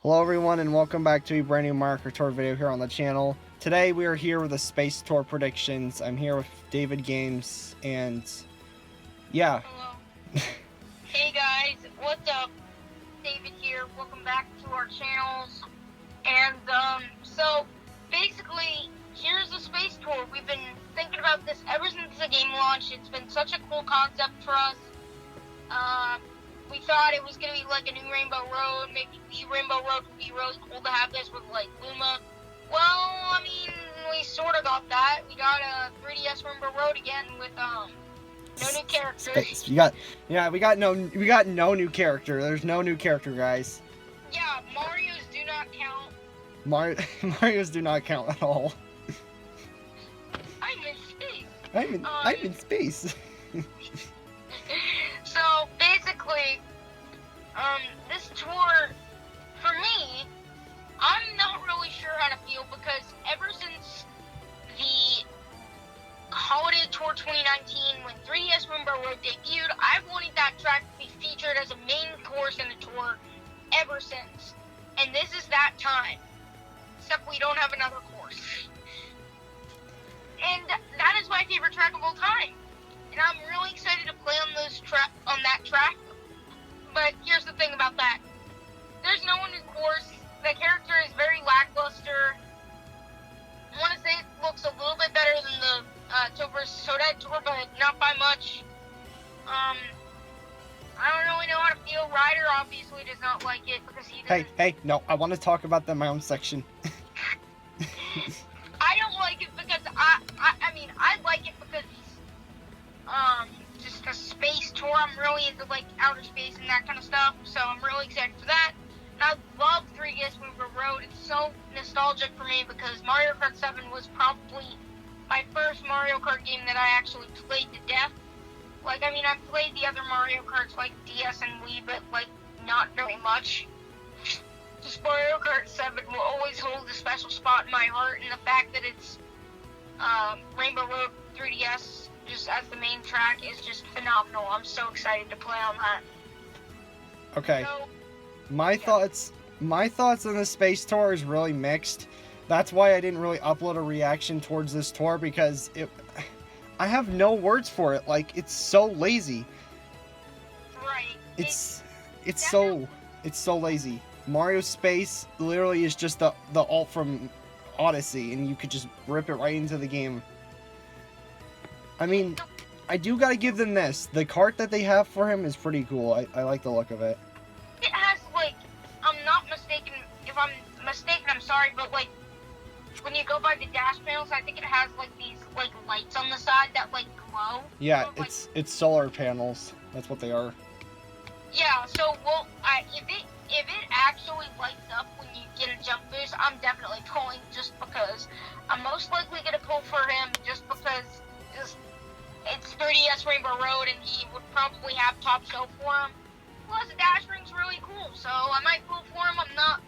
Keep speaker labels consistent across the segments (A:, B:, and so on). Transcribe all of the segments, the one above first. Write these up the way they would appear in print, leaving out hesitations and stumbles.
A: Hello everyone and welcome back to a brand new Mario Kart Tour video here on the channel. Today we are here with the Space Tour predictions. I'm here with David Games and yeah.
B: Hello. Hey guys, what's up? David here. Welcome back to our channels. And so basically here's the Space Tour. We've been thinking about this ever since the game launched. It's been such a cool concept for us. We thought it was gonna be like a new Rainbow Road, maybe the Rainbow Road would be really cool to have this with like Luma. Well, I mean, we sort of got that. We got a 3DS Rainbow Road again with no new characters.
A: We got no new character. There's no new character, guys.
B: Yeah, Mario's do not count.
A: Mario's do not count at all.
B: I'm in space.
A: I'm in space.
B: So basically, this tour, for me, I'm not really sure how to feel because ever since the Holiday Tour 2019, when 3DS Rainbow Road debuted, I've wanted that track to be featured as a main course in the tour ever since. And this is that time. Except we don't have another course. And that is my favorite track of all time. And I'm really excited to play on that track. But here's the thing about that. There's no one in course. The character is very lackluster. I want to say it looks a little bit better than the Tour vs. Toadette Tour, but not by much. I don't really know how to feel. Ryder obviously does not like it because he doesn't...
A: Hey, no, I want to talk about that in my own section.
B: I don't like it because I like it because just a space tour. I'm really into like outer space and that kind of stuff, so I'm really excited for that. And I love 3DS Rainbow Road. It's so nostalgic for me because Mario Kart 7 was probably my first Mario Kart game that I actually played to death. Like, I mean, I've played the other Mario Karts like DS and Wii, but like not very much. Just Mario Kart 7 will always hold a special spot in my heart, and the fact that it's Rainbow Road 3DS just as the main track is just phenomenal. I'm so excited to play on that.
A: Okay.
B: So,
A: My thoughts on the Space Tour is really mixed. That's why I didn't really upload a reaction towards this tour because I have no words for it. Like, it's so lazy.
B: right.
A: It's so lazy. Mario Space literally is just the alt from Odyssey, and you could just rip it right into the game. I mean, I do gotta give them this. The cart that they have for him is pretty cool. I like the look of it.
B: It has, like, I'm not mistaken. If I'm mistaken, I'm sorry, but, like, when you go by the dash panels, I think it has, like, these, like, lights on the side that, like, glow.
A: Yeah,
B: so,
A: it's solar panels. That's what they are.
B: Yeah, so, well, if it actually lights up when you get a jump boost, I'm definitely pulling just because. I'm most likely going to pull for him just because it's 3DS Rainbow Road and he would probably have top shelf for him. Plus, the dash ring's really cool, so I might pull for him. I'm not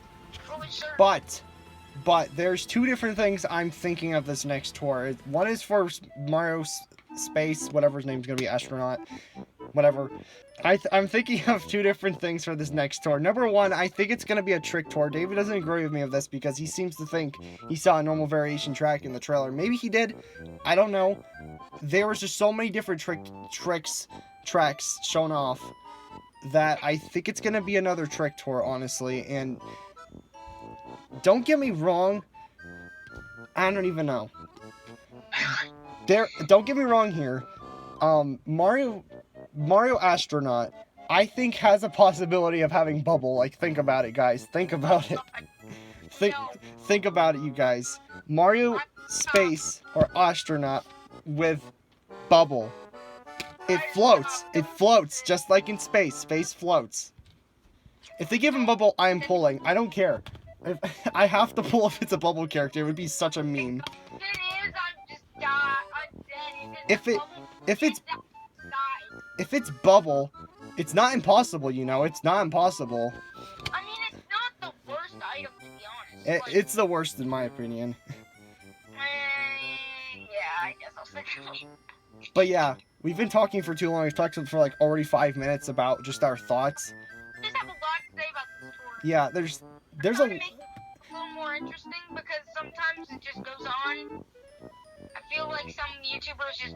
B: really sure.
A: But there's two different things I'm thinking of this next tour. One is for Mario Space, whatever his name's gonna be, astronaut, whatever. I'm thinking of two different things for this next tour. Number one, I think it's gonna be a trick tour. David doesn't agree with me of this because he seems to think he saw a normal variation track in the trailer. Maybe he did. I don't know. There was just so many different tracks shown off that I think it's gonna be another trick tour, honestly. And don't get me wrong, I don't even know. Don't get me wrong here. Mario Astronaut, I think has a possibility of having Bubble. Like, think about it, guys. Think about it. Think about it, you guys. Mario Space or Astronaut with Bubble. It floats. It floats just like in space. Space floats. If they give him Bubble, I am pulling. I don't care. I have to pull if it's a Bubble character. It would be such a meme. If it's Bubble, it's not impossible, you know. It's not impossible.
B: I mean, it's not the worst item, to be honest.
A: It's the worst, in my opinion.
B: Yeah, I guess I'll say that.
A: But yeah, we've been talking for too long. We've talked for like already 5 minutes about just our thoughts.
B: I just have a lot to say about this tour.
A: Yeah, there's
B: Try
A: a
B: to make it a little more interesting because sometimes it just goes on. I feel like some YouTubers just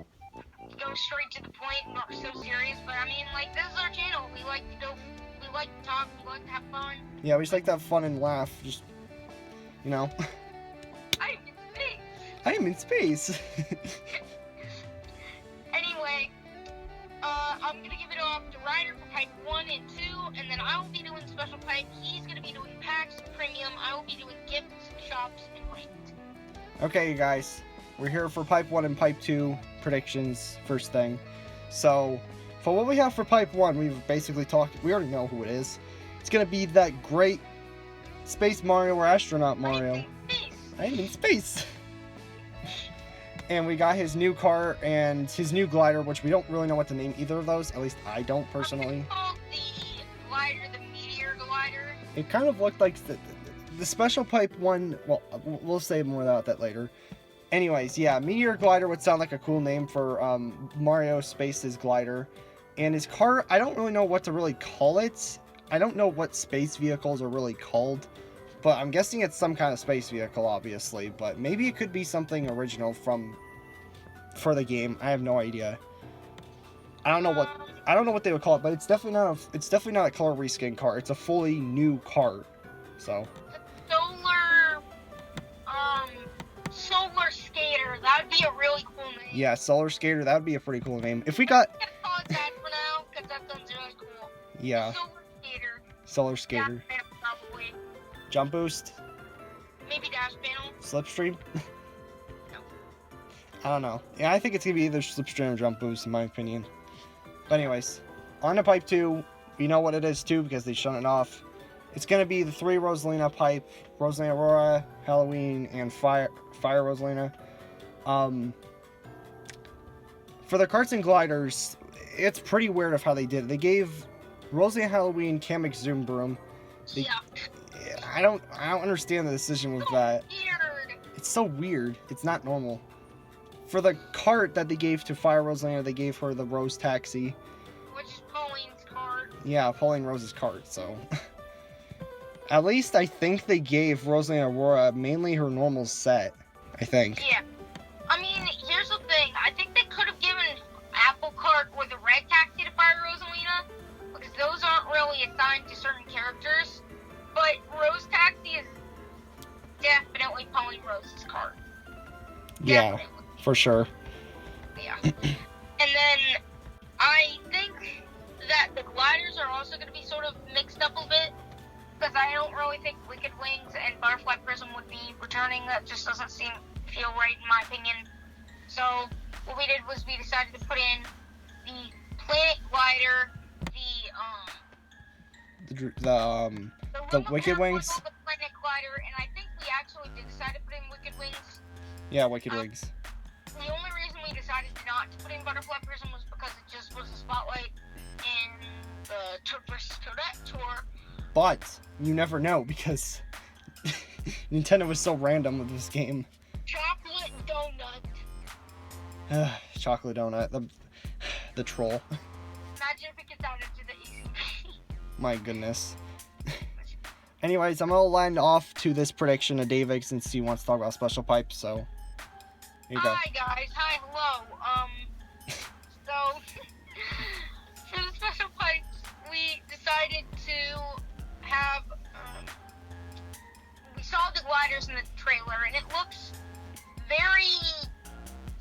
B: go straight to the point and are so serious, but I mean, like, this is our channel. We like to talk, we like to have fun.
A: yeah, we just like to have fun and laugh. Just you know,
B: I'm in space.
A: I am in space.
B: Anyway, I'm gonna give it off to Ryder for pipe 1 and 2, and then I will be doing special pipe. He's gonna be doing packs and premium. I will be doing gifts, shops, and ranked.
A: Okay, you guys, we're here for pipe 1 and pipe 2 predictions. First thing, so for what we have for pipe 1, we've basically talked. We already know who it is. It's gonna be that great Space Mario or Astronaut Mario. I'm in space. And we got his new car and his new glider, which we don't really know what to name either of those. At least I don't personally.
B: Called the glider, the meteor glider.
A: It kind of looked like the special pipe one. Well, we'll say more about that later. Anyways, yeah, meteor glider would sound like a cool name for Mario Space's glider. And his car, I don't really know what to really call it. I don't know what space vehicles are really called. But I'm guessing it's some kind of space vehicle, obviously. But maybe it could be something original for the game. I have no idea. I don't know what they would call it, but it's definitely not a color reskin car. It's a fully new car. So
B: Solar skater. That would be a really cool name.
A: yeah, solar skater. That would be a pretty cool name. If we got
B: I'm gonna call it that for now because that sounds really cool.
A: yeah,
B: Solar skater.
A: solar skater.
B: Dash panel, probably.
A: Jump boost.
B: Maybe dash panel.
A: Slipstream.
B: No.
A: I don't know. Yeah, I think it's gonna be either slipstream or jump boost in my opinion. But anyways, on to pipe 2. We know what it is too because they shut it off. It's gonna be the 3 Rosalina pipe: Rosalina Aurora, Halloween, and Fire Rosalina. For the carts and gliders, it's pretty weird of how they did it. They gave Rosalina Halloween Kamek Zoom Broom.
B: Yeah.
A: I don't understand the decision with that.
B: Weird.
A: It's so weird. It's not normal. For the cart that they gave to Fire Rosalina, they gave her the Rose Taxi.
B: Which is Pauline's card.
A: Yeah, Pauline Rose's cart, so. At least I think they gave Rosalina Aurora mainly her normal set. I think.
B: Yeah. I mean, here's the thing. I think they could have given Apple Cart or the Red Taxi to Fire Rosalina because those aren't really assigned to certain characters. But Rose Taxi is definitely Pauline Rose's card.
A: Yeah, for sure.
B: Yeah. And then I think that the gliders are also going to be sort of mixed up a bit because I don't really think Wicked Wings and Butterfly Prism would be returning. That just doesn't feel right in my opinion. So what we did was we decided to put in the Planet Glider,
A: the Wicked Wings.
B: The Planet Glider, and I think we actually did decide to put in Wicked Wings.
A: Yeah, Wicked Wings.
B: The only reason we decided not to put in Butterfly Prism was because it just was a spotlight in the Toad vs. Toadette tour.
A: But you never know because Nintendo was so random with this game.
B: Chocolate donut.
A: Chocolate donut, the troll.
B: Imagine if it gets out into the ECP.
A: My goodness. Anyways, I'm gonna land off to this prediction of David since he wants to talk about special pipes. So here you go.
B: Hi guys. Hi. Hello. So for the special pipes, we decided to have. We saw the gliders in the trailer, and it looks very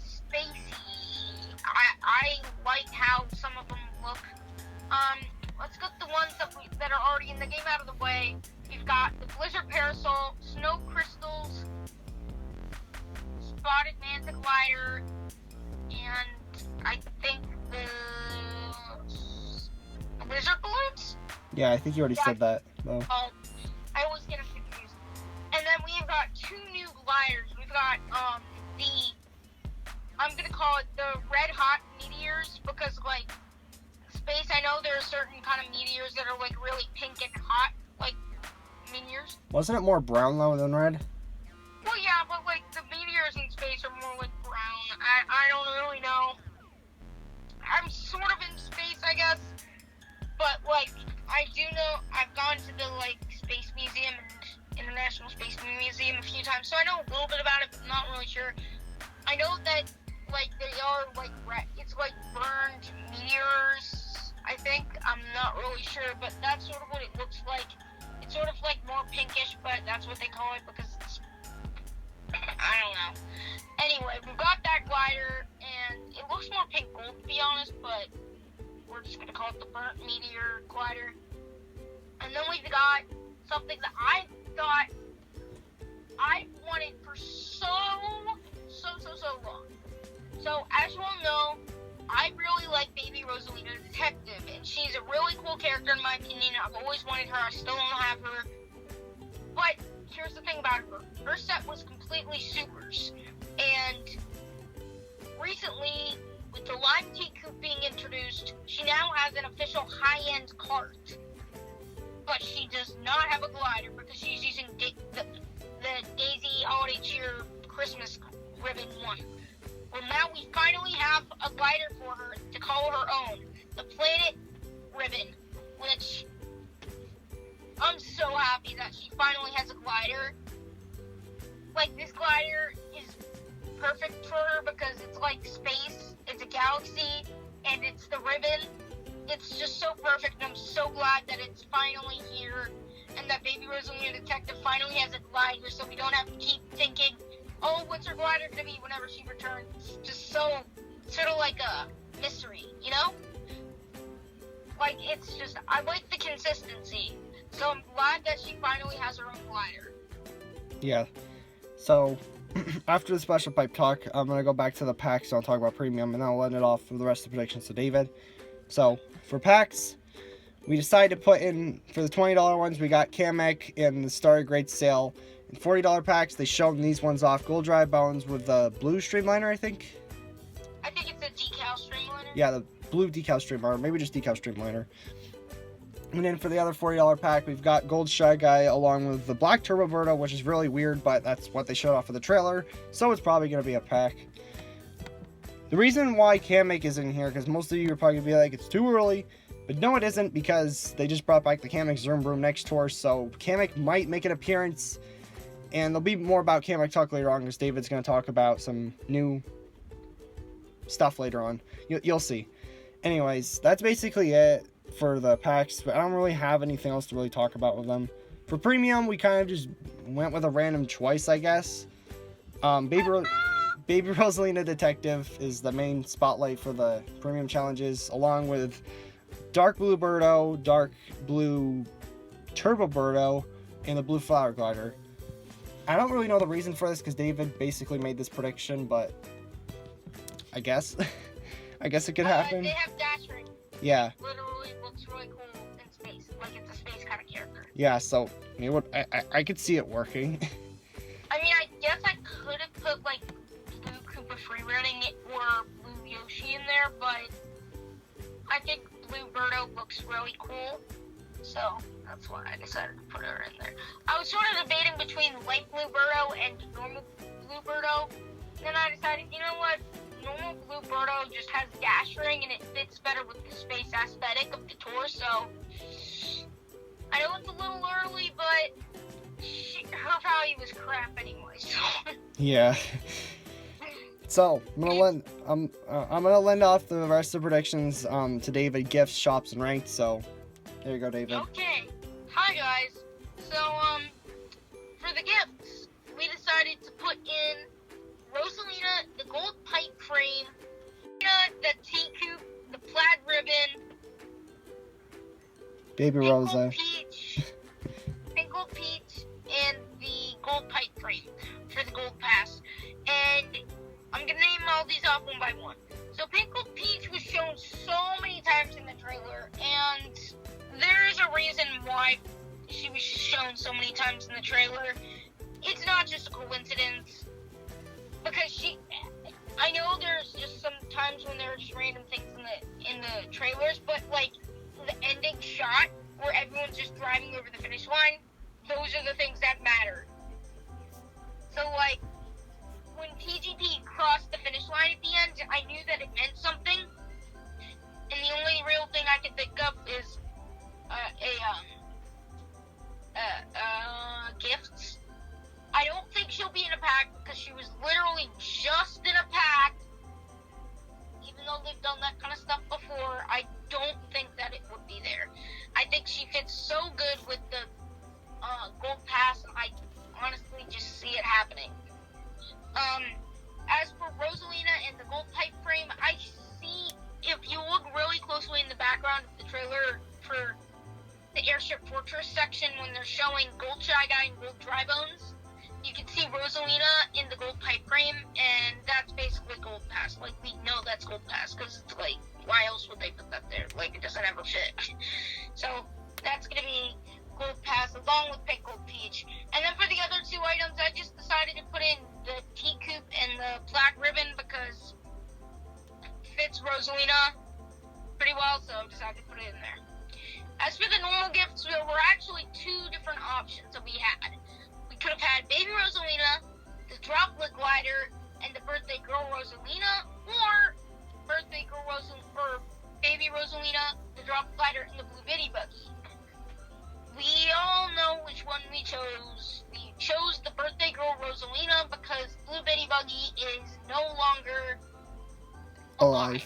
B: spacey. I like how some of them look. Let's get the ones that are already in the game out of the way. We've got the Blizzard Parasol, Snow Crystals, Spotted Manta Glider, and I think the Blizzard Balloons?
A: Yeah, I think you already said that, though.
B: I always get them confused. And then we've got 2 new gliders. We've got, I'm gonna call it the Red Hot Meteors, because, like, space, I know there are certain kind of meteors that are, like, really pink and hot, like, meteors.
A: Wasn't it more brown, though, than red?
B: Well, yeah, but, like, the meteors in space are more, like, brown. I don't really know. I'm sort of in space, I guess. But, like, I do know I've gone to the, like, Space Museum and International Space Museum a few times, so I know a little bit about it, but not really sure. I know that, like, they are, like, it's, like, burned meteors, I think. I'm not really sure, but that's sort of what it looks like. It's sort of, like, more pinkish, but that's what they call it because it's, I don't know. Anyway, we've got that glider, and it looks more pink gold, to be honest, but we're just gonna call it the burnt meteor glider. And then we've got something that I thought I wanted for so long. So, as you all know, I really like Baby Rosalina Detective, and she's a really cool character in my opinion. I've always wanted her, I still don't have her. But here's the thing about her. Her set was completely supers. And recently, with the Lime T-Coupe being introduced, she now has an official high-end Kart. But she does not have a glider because she's using the Daisy Holiday Cheer Christmas ribbon one. Well, now we finally have a glider for her to call her own. The Planet Ribbon, which I'm so happy that she finally has a glider. Like, this glider is perfect for her because it's like space, it's a galaxy, and it's the ribbon. It's just so perfect, and I'm so glad that it's finally here, and that Baby Rosalina Detective finally has a glider, so we don't have to keep thinking, oh, what's her glider going to be whenever she returns? It's just so, sort of like a mystery, you know? Like, it's just, I like the consistency, so I'm glad that she finally has her own glider.
A: Yeah. So, after the special pipe talk, I'm going to go back to the packs, and I'll talk about premium, and then I'll end it off with the rest of the predictions to David. So, for packs, we decided to put in, for the $20 ones, we got Kamek and the Starry Great Sale. In $40 packs, they showed these ones off. Gold Dry Bones with the blue streamliner, I think.
B: I think it's a decal streamliner.
A: Yeah, the blue decal streamliner, maybe just decal streamliner. And then for the other $40 pack, we've got Gold Shy Guy along with the Black Turbo Birdo, which is really weird, but that's what they showed off of the trailer, so it's probably going to be a pack. The reason why Kamek is in here, because most of you are probably going to be like, it's too early, but no it isn't, because they just brought back the Kamek Zoom Broom next tour, so Kamek might make an appearance, and there'll be more about Kamek talk later on, because David's going to talk about some new stuff later on. You'll see. Anyways, that's basically it for the packs, but I don't really have anything else to really talk about with them. For premium, we kind of just went with a random choice, I guess. Baby Rosalina Detective is the main spotlight for the premium challenges, along with Dark Blue Birdo, Dark Blue Turbo Birdo, and the Blue Flower Glider. I don't really know the reason for this, because David basically made this prediction, but I guess it could happen.
B: They have dash ring.
A: Yeah.
B: Literally looks really cool in space, like it's a space kind of character.
A: Yeah, so I could see it working.
B: I mean, I guess I could have put like Blue Koopa freerunning it or Blue Yoshi in there, but I think Blue Birdo looks really cool, so that's why I decided to put her in there. I was sort of debating between light Blue Birdo and normal Blue Birdo, and then I decided, you know what? Normal Blue Birdo just has dash ring and it fits better with the space aesthetic of the tour, so I know it's a little early, but her value was crap anyway, so.
A: Yeah. So I'm gonna lend off the rest of the predictions to David, gifts, shops, and ranked. So there you go, David.
B: Okay. Hi guys. So for the gifts, we decided to put in Rosalina, the gold pipe frame, the T-Coupe, the plaid ribbon,
A: Baby Rosa,
B: Pink Gold Peach, and the gold pipe frame for the gold pass. And I'm gonna name all these off one by one. So Pink Gold Peach was shown so many times in the trailer, and there is a reason why she was shown so many times in the trailer. It's not just a coincidence. Because I know there's just some times when there are just random things in the trailers, but like the ending shot where everyone's just driving over the finish line, those are the things that matter. So like when TGP crossed the finish line at the end, I knew that it meant something, and the only real thing I could think of is Um, as for Rosalina and the gold type frame, I see, if you look really closely in the background of the trailer for the Airship Fortress section when they're showing Gold Shy Guy and Gold Dry Bones, you can see Rosalina in the gold pipe frame, and that's basically Gold Pass. Like, we know that's Gold Pass, because it's like, why else would they put that there? Like, it doesn't ever fit. So, that's gonna be Gold Pass, along with Pink Gold Peach. And then for the other two items, I just decided to put in the T-Coupe and the Black Ribbon, because it fits Rosalina pretty well, so I decided to put it in there. As for the normal gifts, there were actually two different options that we had. We could have had Baby Rosalina, the Droplet Glider, and the Birthday Girl Rosalina, or Birthday Girl or Baby Rosalina, the Droplet Glider, and the Blue Bitty Buggy. We all know which one we chose. We chose the Birthday Girl Rosalina because Blue Bitty Buggy is no longer alive.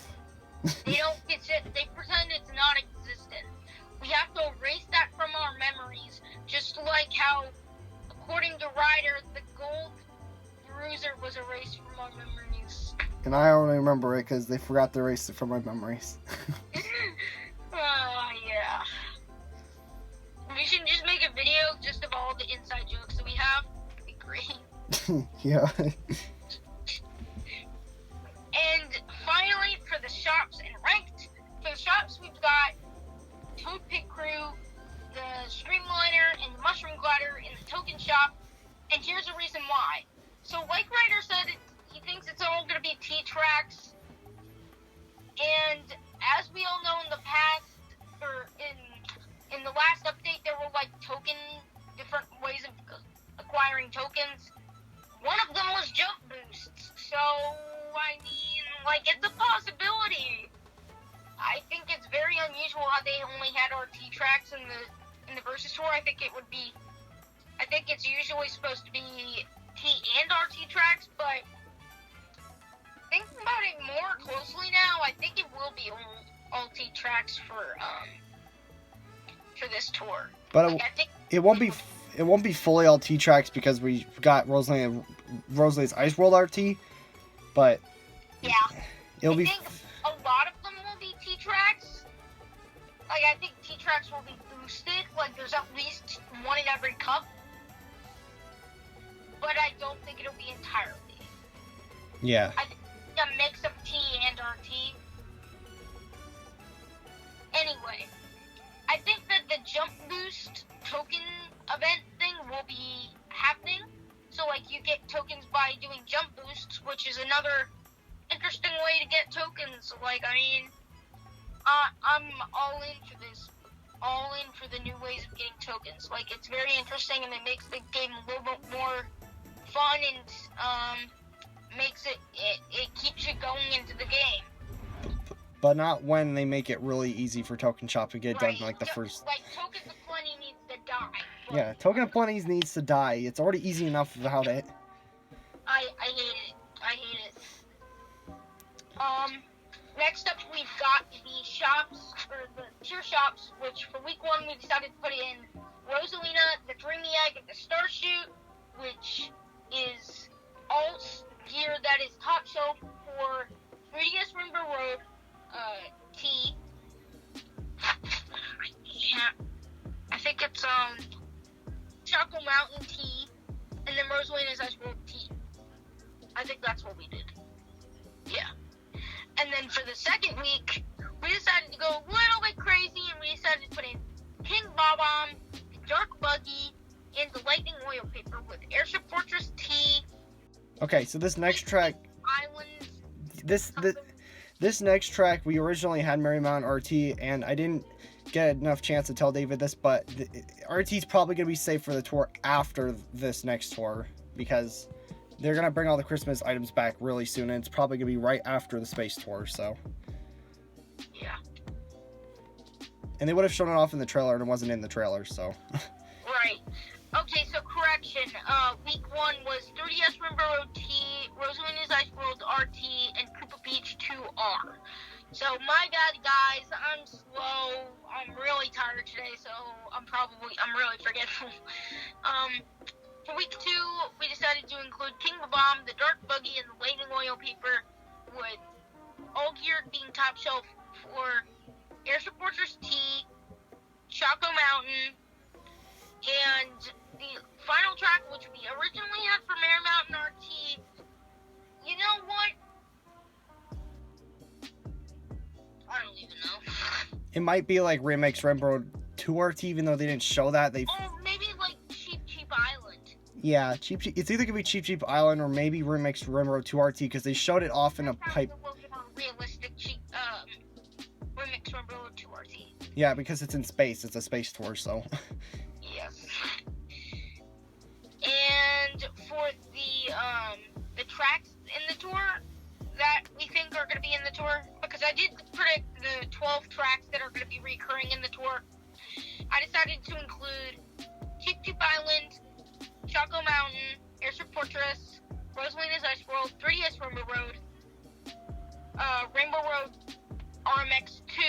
B: They don't get it. They pretend it's not existent. We have to erase that from our memories, just like how, according to Ryder, the gold bruiser was erased from our memories.
A: And I only remember it because they forgot to erase it from my memories.
B: Yeah. We should just make a video just of all the inside jokes that we have. It'd be great.
A: Yeah.
B: And finally, for the shops and ranked, for the shops we've got Toad Pit Crew, the Streamliner, and the Mushroom Glider in the token shop, and here's the reason why. So like Ryder said, he thinks it's all going to be T-Tracks, and as we all know in the past, or in the last update, there were like different ways of acquiring tokens. One of them was jump boosts, so I mean, like, it's a possibility. I think it's very unusual how they only had our T-Tracks in the Versus Tour. I think it's usually supposed to be T and RT tracks, but thinking about it more closely now, I think it will be all T tracks for this tour.
A: But
B: like, I think
A: it won't be fully all T tracks because we got Rosalina's Ice World RT, but
B: yeah,
A: I
B: think a lot of them will be T tracks. Like, I think T tracks will be boosted. Like, there's at least one in every cup. But I don't think it'll be entirely.
A: Yeah.
B: I think a mix of T and RT. Anyway, I think that the jump boost token event thing will be happening. So, like, you get tokens by doing jump boosts, which is another interesting way to get tokens. Like, I mean, I'm all in for this. All in for the new ways of getting tokens. Like, it's very interesting, and it makes the game a little bit more fun, and makes it keeps you going into the game.
A: But not when they make it really easy for Token Shop to get done like the first.
B: Like, Tokens of Plenty needs to die.
A: Yeah, Token of Plenty needs to die. It's already easy enough without it.
B: I hate it. Next up we've got the shops, or the tier shops, which for week 1 we decided to put in Rosalina, the Dreamy Egg, and the Star Shoot, which is all gear that is top shelf for 3DS Rainbow Road T. I think it's Choco Mountain T, and then Rosalina's Ice World T. I think that's what we did. Yeah. And then for the second week, we decided to go a little bit crazy, and we decided to put in King Bob-omb, the Dark Buggy, and the Lightning Oil Paper with Airship Fortress T.
A: Okay, so this next track,
B: Islands.
A: this next track, we originally had Marymount RT, and I didn't get enough chance to tell David this, but RT's probably gonna be safe for the tour after this next tour because they're gonna bring all the Christmas items back really soon, and it's probably gonna be right after the space tour. So
B: Yeah.
A: And they would have shown it off in the trailer, and it wasn't in the trailer, so.
B: Right. Okay, so correction. Week 1 was 3DS Rainbow Road T, Rosalina's Ice World RT, and Koopa Beach 2R. So, my bad, guys. I'm slow. I'm really tired today, so I'm really forgetful. For week 2, we decided to include King Bomb, the Dark Buggy, and the Lightning Oil Paper, with all geared being top shelf for Airship Fortress T, Choco Mountain, and the final track, which we originally had for Mare Mountain RT. You know what? I don't even know.
A: It might be like Remix Rainbow 2 RT, even though they didn't show that.
B: Oh, maybe like Cheap Island.
A: Yeah, it's either gonna be Cheap Island or maybe Remix Rainbow 2 RT, because they showed it off in a pipe.
B: A little more realistic Remix Rainbow 2 RT.
A: Yeah, because it's in space. It's a space tour, so.
B: Yes. And for the tracks in the tour that we think are going to be in the tour, because I did predict the 12 tracks that are going to be recurring in the tour, I decided to include Cheap Island, Choco Mountain, Airship Fortress, Rosalina's Ice World, 3DS Rainbow Road, Rainbow Road RMX 2,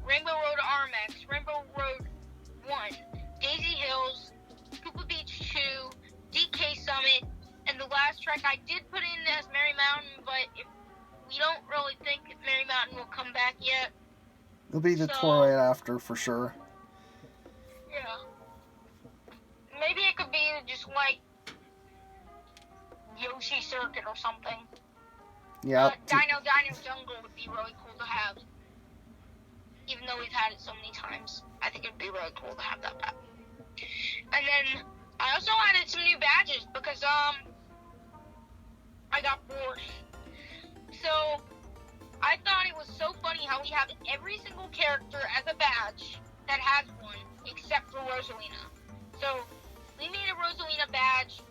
B: Rainbow Road RMX, Rainbow Road 1, Daisy Hills, Koopa Beach 2, DK Summit, and the last track I did put in as Merry Mountain, but we don't really think Merry Mountain will come back yet.
A: It'll be the tour right after, for sure.
B: Yeah. Maybe it could be just like Yoshi Circuit or something.
A: Yeah.
B: Dino Jungle would be really cool to have. Even though we've had it so many times, I think it'd be really cool to have that back. And then I also added some new badges because I got bored. So I thought it was so funny how we have every single character as a badge that has one, except for Rosalina. So we made a Rosalina badge,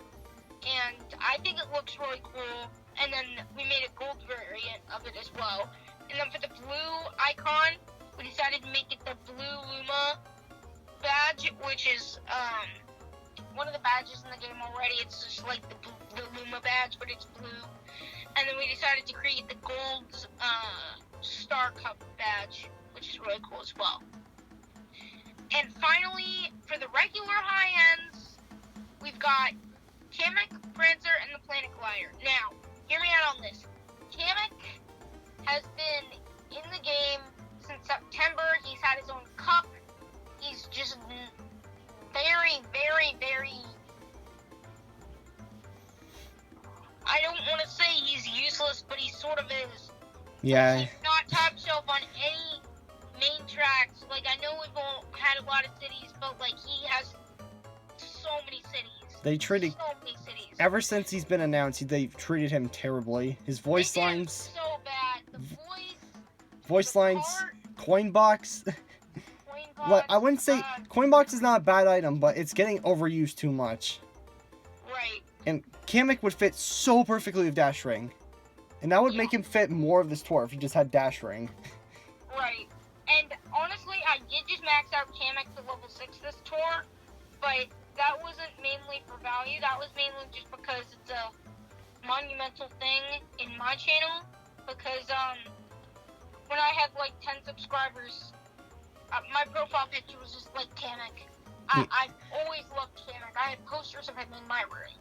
B: and I think it looks really cool. And then we made a gold variant of it as well. And then for the blue icon, we decided to make it the Blue Luma badge, which is one of the badges in the game already. It's just like the Luma badge, but it's blue. And then we decided to create the gold Star Cup badge, which is really cool as well. And finally, for the regular high ends, we've got Kamek, Prancer, and the Planet Glider. Now, hear me out on this. Kamek has been in the game since September. He's had his own cup. He's just very, very, very... I don't want to say he's useless, but he sort of is.
A: Yeah.
B: He's not top shelf on any main tracks. Like, I know we've all had a lot of cities, but, like, he has so many cities.
A: They treated...
B: So many cities.
A: Ever since he's been announced, they've treated him terribly. His voice lines...
B: so bad. The
A: voice lines...
B: Kart,
A: Coinbox...
B: Coinbox,
A: Well, I wouldn't say... Coinbox is not a bad item, but it's getting overused too much.
B: Right.
A: And Kamek would fit so perfectly with Dash Ring. And that would make him fit more of this tour if he just had Dash Ring.
B: Right. And honestly, I did just max out Kamek to level 6 this tour, but that wasn't mainly for value. That was mainly just because it's a monumental thing in my channel. Because when I had like 10 subscribers, my profile picture was just like Kamek. I always loved Kamek. I had posters of him in my room.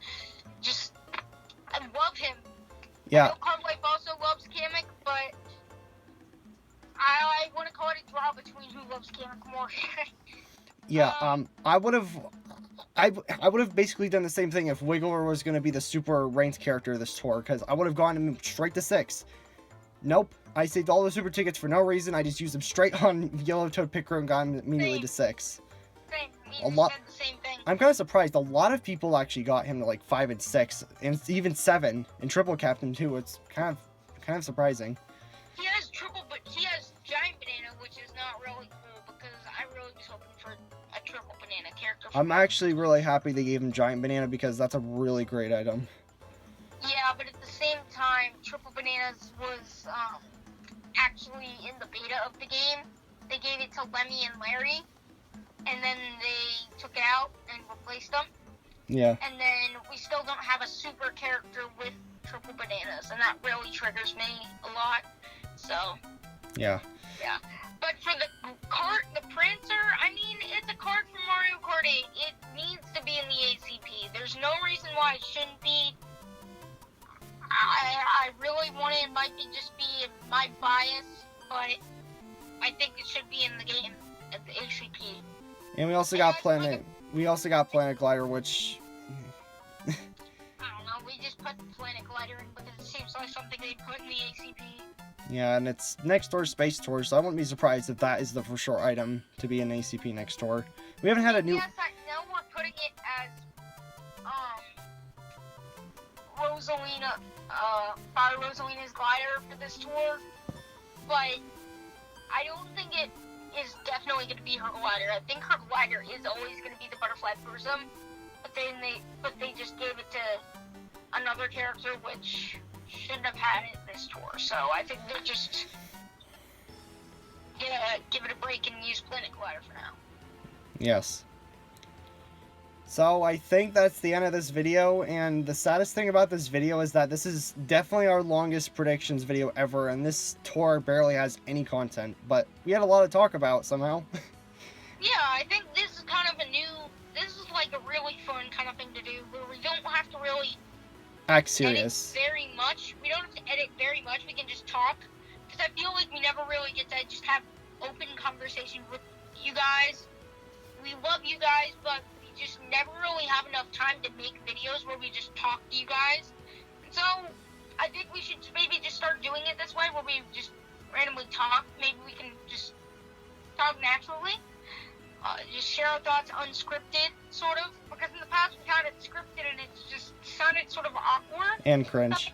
B: I love him.
A: Yeah.
B: I know Card Life also loves Kamek, but I want to call it a draw between who loves Kamek more.
A: Yeah, I would have basically done the same thing if Wiggler was going to be the super ranked character of this tour, because I would have gone him straight to 6. Nope, I saved all the super tickets for no reason. I just used them straight on Yellow Toad Picker and got him immediately to 6.
B: Same.
A: A lot.
B: Said the same thing.
A: I'm kind of surprised. A lot of people actually got him to like 5 and 6, and even 7, and triple captain too. It's kind of surprising.
B: He has Giant Banana, which is not really cool because I really was hoping for a triple banana character.
A: I'm actually really happy they gave him Giant Banana because that's a really great item.
B: Yeah, but at the same time, triple bananas was actually in the beta of the game. They gave it to Lemmy and Larry, and then they took it out and replaced them.
A: Yeah.
B: And then we still don't have a super character with triple bananas, and that really triggers me a lot. So.
A: Yeah.
B: Yeah. But for the Kart, the Prancer, I mean, it's a card from Mario Kart 8. It needs to be in the ACPs. really want it. It might just be my bias, but I think it should be in the game at the ACP.
A: And we also got Planet Glider, which
B: I don't know. We just put Planet Glider in because it seems like something they put in the ACP.
A: yeah, and it's next door Space Tour, so I wouldn't be surprised if that is the for sure item to be in ACP next door. We haven't had a new.
B: Yes, I know we're putting it as Rosalina, Fire Rosalina's glider for this tour, but I don't think it is definitely going to be her glider. I think her glider is always going to be the Butterfly Prism, but they just gave it to another character which shouldn't have had it this tour. So I think they're just gonna give it a break and use Planet Glider for now.
A: Yes. So I think that's the end of this video, and the saddest thing about this video is that this is definitely our longest predictions video ever, and this tour barely has any content, but we had a lot to talk about somehow.
B: Yeah, I think this is kind of this is like a really fun kind of thing to do, where we don't have to really
A: Act serious.
B: edit very much. We don't have to edit very much, we can just talk, because I feel like we never really get to just have open conversations with you guys. We love you guys, but we just never really have enough time to make videos where we just talk to you guys. And so, I think we should maybe just start doing it this way, where we just randomly talk. Maybe we can just talk naturally. Just share our thoughts unscripted, sort of. Because in the past we had it scripted and it just sounded sort of awkward.
A: And cringe.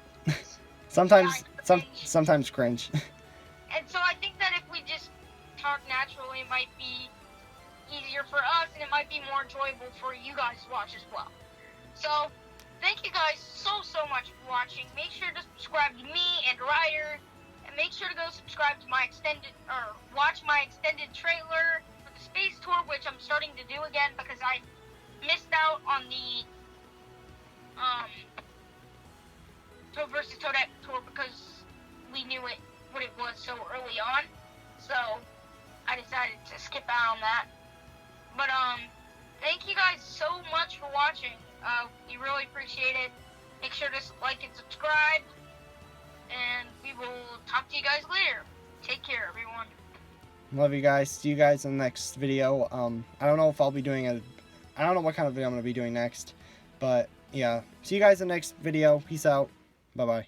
A: Sometimes cringe.
B: And so I think that if we just talk naturally, it might be easier for us, and it might be more enjoyable for you guys to watch as well. So, thank you guys so much for watching. Make sure to subscribe to me and Ryder, and make sure to go subscribe to watch my extended trailer for the Space Tour, which I'm starting to do again because I missed out on the Toad vs. Toadette tour because we knew what it was so early on. So, I decided to skip out on that. But, thank you guys so much for watching. We really appreciate it. Make sure to like and subscribe. And we will talk to you guys later. Take care, everyone.
A: Love you guys. See you guys in the next video. I don't know if I'll be doing I don't know what kind of video I'm going to be doing next. But, yeah. See you guys in the next video. Peace out. Bye-bye.